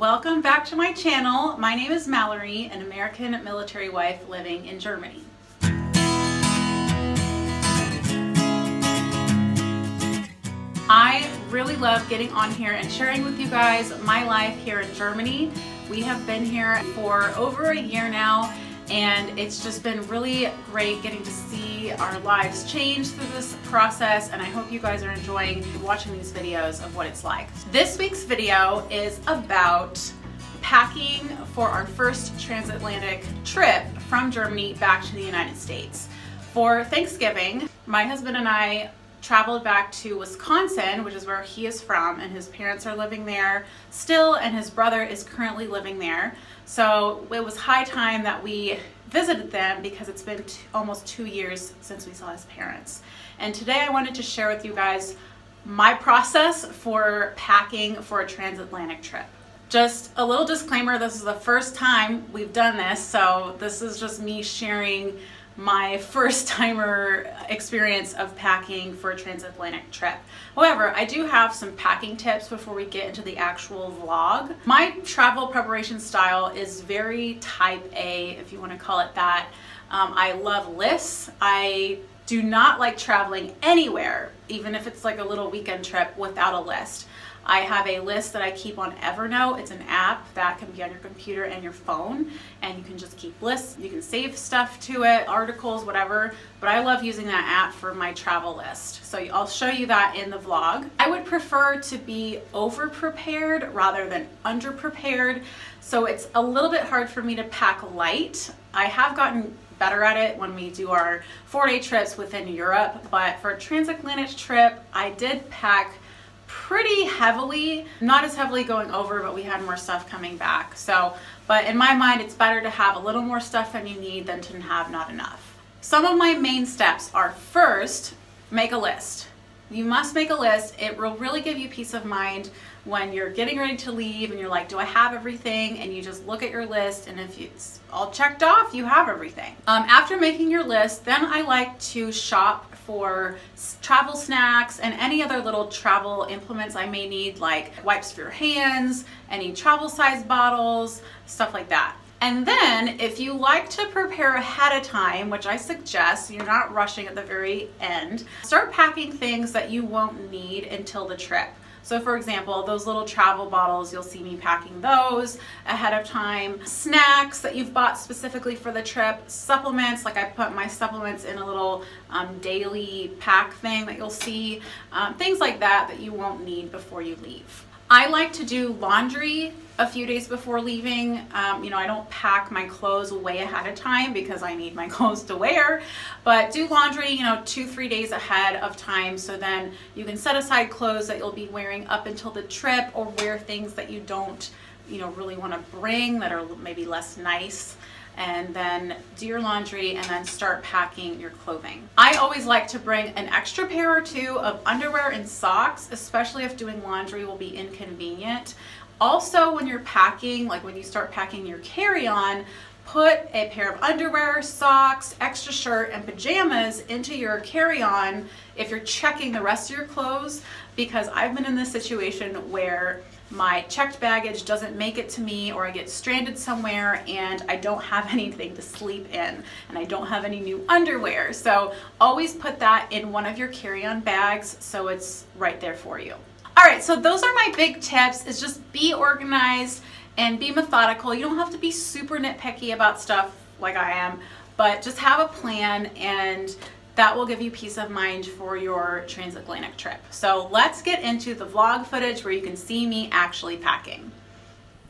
Welcome back to my channel. My name is Mallory, an American military wife living in Germany. I really love getting on here and sharing with you guys my life here in Germany. We have been here for over a year now, and it's just been really great getting to see our lives change through this process, and I hope you guys are enjoying watching these videos of what it's like. This week's video is about packing for our first transatlantic trip from Germany back to the United States. For Thanksgiving, my husband and I traveled back to Wisconsin, which is where he is from, and his parents are living there still, and his brother is currently living there. So it was high time that we visited them because it's been almost 2 years since we saw his parents. And today I wanted to share with you guys my process for packing for a transatlantic trip. Just a little disclaimer, this is the first time we've done this, so this is just me sharing my first timer experience of packing for a transatlantic trip. However, I do have some packing tips before we get into the actual vlog. My travel preparation style is very type A, if you want to call it that. I love lists. I do not like traveling anywhere, even if it's like a little weekend trip, without a list. I have a list that I keep on Evernote. It's an app that can be on your computer and your phone, and you can just keep lists. You can save stuff to it, articles, whatever, but I love using that app for my travel list. So I'll show you that in the vlog. I would prefer to be over-prepared rather than under-prepared, so it's a little bit hard for me to pack light. I have gotten better at it when we do our 4-day trips within Europe, but for a transatlantic trip, I did pack pretty heavily, not as heavily going over, but we had more stuff coming back. So, but in my mind, it's better to have a little more stuff than you need than to have not enough. Some of my main steps are: first, make a list. You must make a list. It will really give you peace of mind when you're getting ready to leave and you're like, do I have everything? And you just look at your list, and if it's all checked off, you have everything. After making your list, then I like to shop for travel snacks and any other little travel implements I may need, like wipes for your hands, any travel size bottles, stuff like that. And then if you like to prepare ahead of time, which I suggest, you're not rushing at the very end, start packing things that you won't need until the trip. So for example, those little travel bottles, you'll see me packing those ahead of time. Snacks that you've bought specifically for the trip. Supplements, like I put my supplements in a little daily pack thing that you'll see. Things like that that you won't need before you leave. I like to do laundry a few days before leaving. You know, I don't pack my clothes way ahead of time because I need my clothes to wear, but do laundry, you know, 2-3 days ahead of time, so then you can set aside clothes that you'll be wearing up until the trip, or wear things that you don't, you know, really want to bring that are maybe less nice. And then do your laundry and then start packing your clothing. I always like to bring an extra pair or two of underwear and socks, especially if doing laundry will be inconvenient. Also, when you're packing, like when you start packing your carry-on, put a pair of underwear, socks, extra shirt, and pajamas into your carry-on if you're checking the rest of your clothes, because I've been in this situation where my checked baggage doesn't make it to me, or I get stranded somewhere and I don't have anything to sleep in, and I don't have any new underwear. So always put that in one of your carry-on bags so it's right there for you. All right, so those are my big tips, is just be organized and be methodical. You don't have to be super nitpicky about stuff like I am, but just have a plan, and that will give you peace of mind for your transatlantic trip. So let's get into the vlog footage where you can see me actually packing.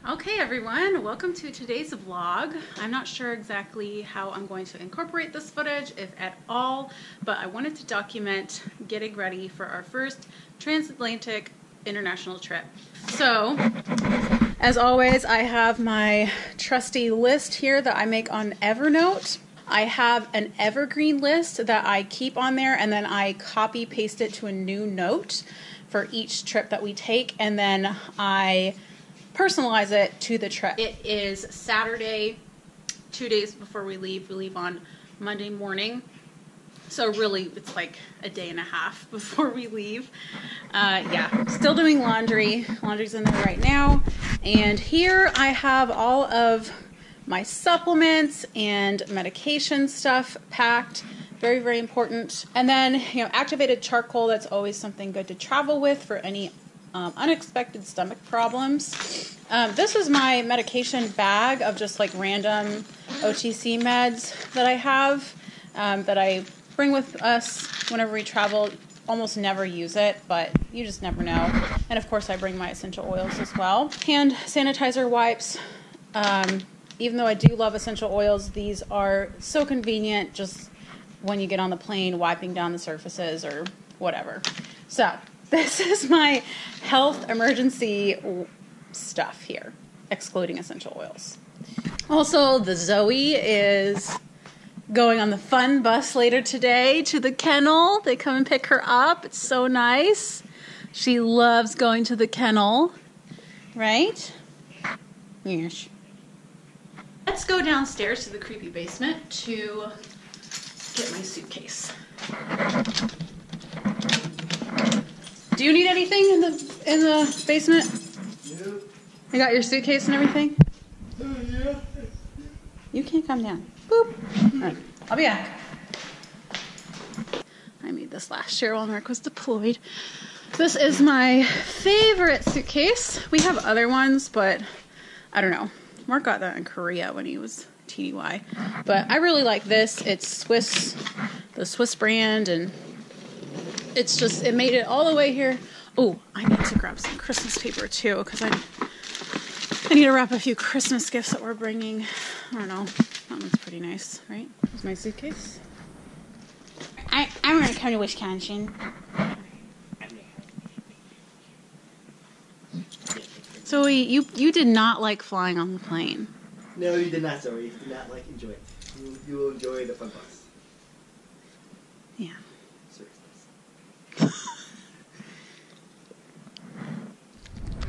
Okay everyone, welcome to today's vlog. I'm not sure exactly how I'm going to incorporate this footage, if at all, but I wanted to document getting ready for our first transatlantic international trip. So, as always, I have my trusty list here that I make on Evernote. I have an evergreen list that I keep on there, and then I copy paste it to a new note for each trip that we take, and then I personalize it to the trip. It is Saturday, 2 days before we leave. We leave on Monday morning. So really, it's like a day and a half before we leave. Yeah, still doing laundry. Laundry's in there right now. And here I have all of my supplements and medication stuff packed. Very, very important. And then, you know, activated charcoal. That's always something good to travel with for any unexpected stomach problems. This is my medication bag of just like random OTC meds that I have, that I bring with us whenever we travel. Almost never use it, but you just never know. And of course I bring my essential oils as well. Hand sanitizer wipes. Even though I do love essential oils, these are so convenient just when you get on the plane, wiping down the surfaces or whatever. So this is my health emergency stuff here, excluding essential oils. Also, the Zoe is going on the fun bus later today to the kennel. They come and pick her up. It's so nice. She loves going to the kennel, right? Yes. Let's go downstairs to the creepy basement to get my suitcase. Do you need anything in the basement? Yeah. You got your suitcase and everything? Yeah. You can't come down. Boop. All right, I'll be back. I made this last year while Mark was deployed. This is my favorite suitcase. We have other ones, but I don't know. Mark got that in Korea when he was TDY. But I really like this. It's Swiss, the Swiss brand, and it's just, it made it all the way here. Oh, I need to grab some Christmas paper too, because I need to wrap a few Christmas gifts that we're bringing. I don't know. That one's pretty nice, right? Here's my suitcase. I'm going to come to Wisconsin. Zoe, you did not like flying on the plane. No, you did not, Zoe. You did not enjoy it. You will enjoy the fun bus. Yeah. Seriously.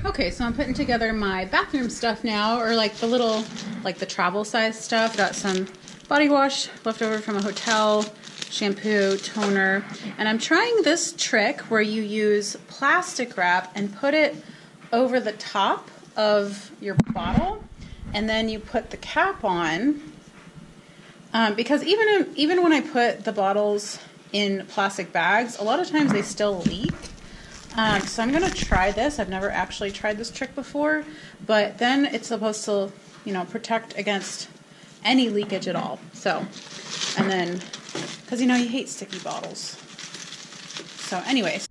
Okay, so I'm putting together my bathroom stuff now, or like the little, like the travel size stuff. Got some body wash left over from a hotel, shampoo, toner, and I'm trying this trick where you use plastic wrap and put it over the top of your bottle, and then you put the cap on, because even when I put the bottles in plastic bags, a lot of times they still leak. So I'm going to try this. I've never actually tried this trick before, but then it's supposed to, you know, protect against any leakage at all. So, and then, because you know you hate sticky bottles. So anyways,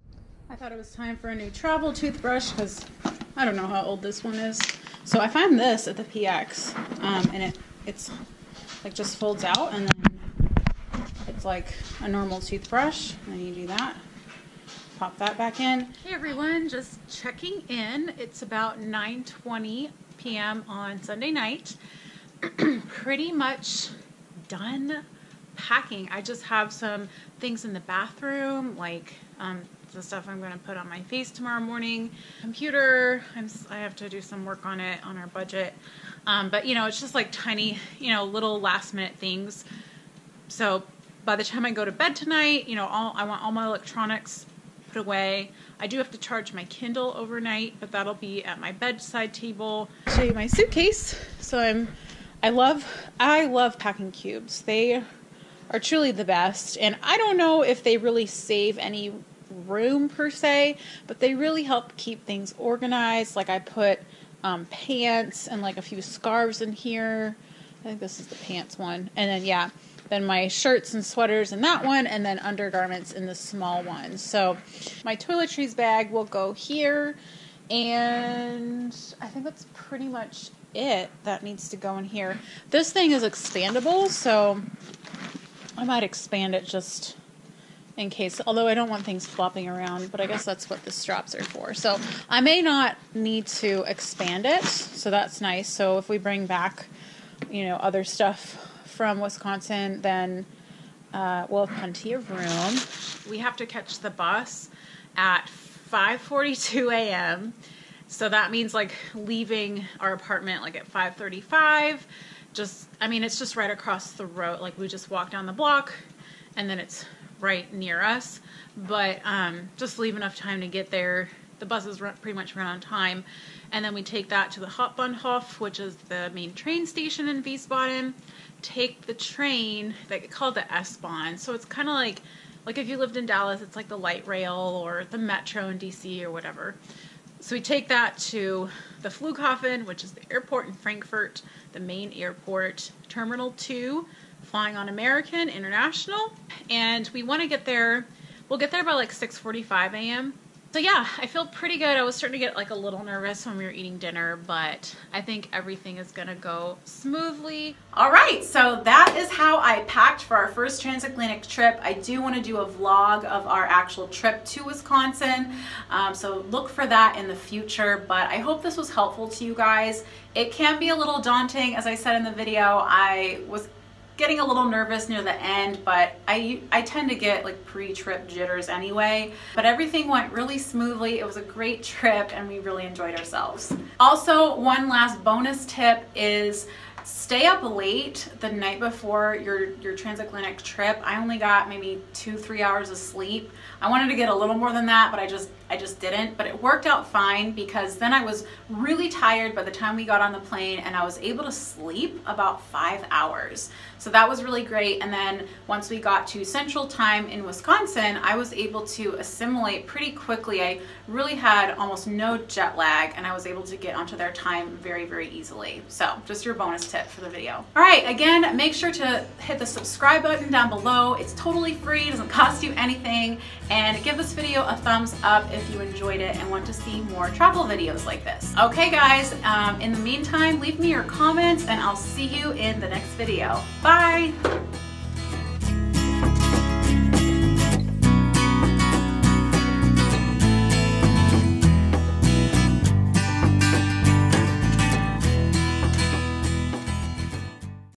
I thought it was time for a new travel toothbrush because I don't know how old this one is. So I found this at the PX, and it's like just folds out, and then it's like a normal toothbrush, and then you do that. Pop that back in. Hey everyone, just checking in. It's about 9:20 p.m. on Sunday night. Pretty much done packing. I just have some things in the bathroom, like the stuff I'm going to put on my face tomorrow morning. Computer, I have to do some work on it, on our budget. But you know, it's just like tiny, you know, little last minute things. So by the time I go to bed tonight, you know, I want all my electronics put away. I do have to charge my Kindle overnight, but that'll be at my bedside table. I'll show you my suitcase. So I love packing cubes. They are truly the best, and I don't know if they really save any room per se, but they really help keep things organized. Like I put pants and like a few scarves in here. I think this is the pants one, and then yeah, then my shirts and sweaters in that one, and then undergarments in the small one. So my toiletries bag will go here, and I think that's pretty much it that needs to go in here. This thing is expandable, so I might expand it just in case, although I don't want things flopping around, but I guess that's what the straps are for. So I may not need to expand it, so that's nice. So if we bring back, you know, other stuff from Wisconsin, then we'll have plenty of room. We have to catch the bus at 5:42 a.m. So that means like leaving our apartment like at 5:35. I mean, it's just right across the road. Like we just walk down the block and then it's right near us. But just leave enough time to get there. The buses pretty much run on time. And then we take that to the Hauptbahnhof, which is the main train station in Wiesbaden. Take the train, they call it the S-Bahn. So it's kind of like if you lived in Dallas, it's like the light rail or the metro in DC or whatever. So we take that to the Flughafen, which is the airport in Frankfurt, the main airport, Terminal 2, flying on American, International. And we want to get there, we'll get there by like 6:45 a.m. So yeah, I feel pretty good. I was starting to get like a little nervous when we were eating dinner, but I think everything is gonna go smoothly. All right, so that is how I packed for our first transatlantic trip. I do want to do a vlog of our actual trip to Wisconsin, so look for that in the future, but I hope this was helpful to you guys. It can be a little daunting, as I said in the video. I was getting a little nervous near the end, but I tend to get like pre-trip jitters anyway. But everything went really smoothly. It was a great trip and we really enjoyed ourselves. Also, one last bonus tip is stay up late the night before your transatlantic trip. I only got maybe 2-3 hours of sleep. I wanted to get a little more than that, but I just didn't. But it worked out fine because then I was really tired by the time we got on the plane, and I was able to sleep about 5 hours. So that was really great. And then once we got to Central Time in Wisconsin, I was able to assimilate pretty quickly. I really had almost no jet lag, and I was able to get onto their time very, very easily. So just your bonus tip for the video. All right, again, make sure to hit the subscribe button down below. It's totally free, doesn't cost you anything. And give this video a thumbs up if you enjoyed it and want to see more travel videos like this. Okay guys, in the meantime, leave me your comments and I'll see you in the next video. Bye!